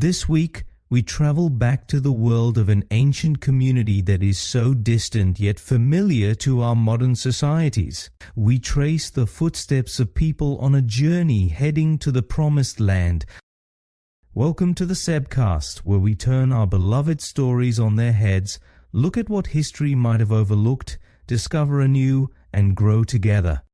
This week, we travel back to the world of an ancient community that is so distant yet familiar to our modern societies. We trace the footsteps of people on a journey heading to the promised land. Welcome to the Sebcast, where we turn our beloved stories on their heads, look at what history might have overlooked, discover anew, and grow together.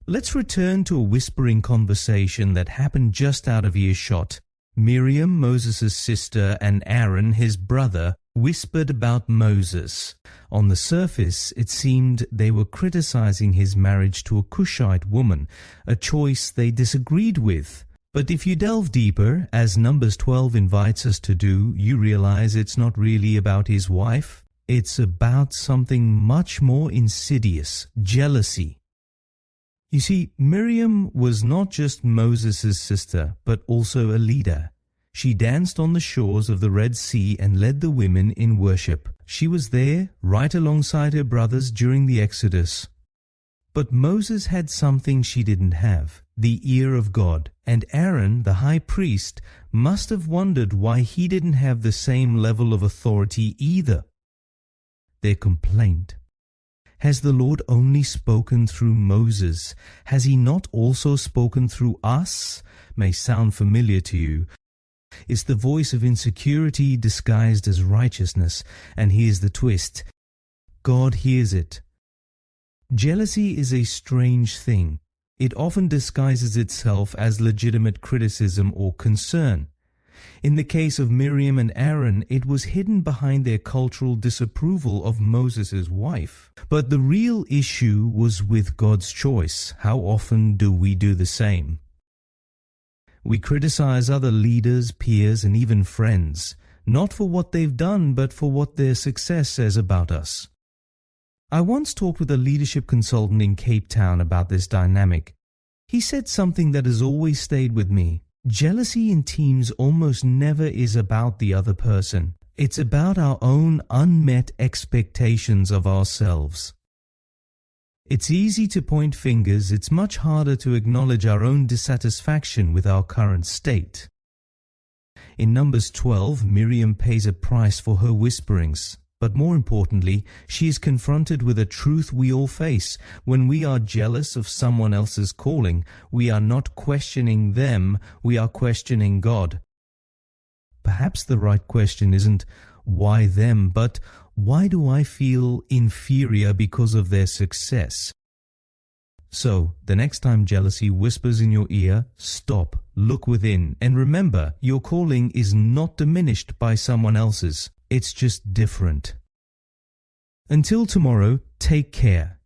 Let's return to a whispering conversation that happened just out of earshot. Miriam, Moses' sister, and Aaron, his brother, whispered about Moses. On the surface, it seemed they were criticizing his marriage to a Cushite woman, a choice they disagreed with. But if you delve deeper, as Numbers 12 invites us to do, you realize it's not really about his wife. It's about something much more insidious: jealousy. You see, Miriam was not just Moses' sister, but also a leader. She danced on the shores of the Red Sea and led the women in worship. She was there, right alongside her brothers during the Exodus. But Moses had something she didn't have: the ear of God. And Aaron, the high priest, must have wondered why he didn't have the same level of authority either. Their complaint: has the Lord only spoken through Moses? Has he not also spoken through us? May sound familiar to you. It's the voice of insecurity disguised as righteousness, and here's the twist: God hears it. Jealousy is a strange thing. It often disguises itself as legitimate criticism or concern. In the case of Miriam and Aaron, it was hidden behind their cultural disapproval of Moses' wife. But the real issue was with God's choice. How often do we do the same? We criticize other leaders, peers, and even friends, not for what they've done, but for what their success says about us. I once talked with a leadership consultant in Cape Town about this dynamic. He said something that has always stayed with me. Jealousy in teams almost never is about the other person. It's about our own unmet expectations of ourselves. It's easy to point fingers. It's much harder to acknowledge our own dissatisfaction with our current state. In Numbers 12, Miriam pays a price for her whisperings. But more importantly, she is confronted with a truth we all face. When we are jealous of someone else's calling, we are not questioning them, we are questioning God. Perhaps the right question isn't, why them, but why do I feel inferior because of their success? So, the next time jealousy whispers in your ear, stop, look within, and remember, your calling is not diminished by someone else's. It's just different. Until tomorrow, take care.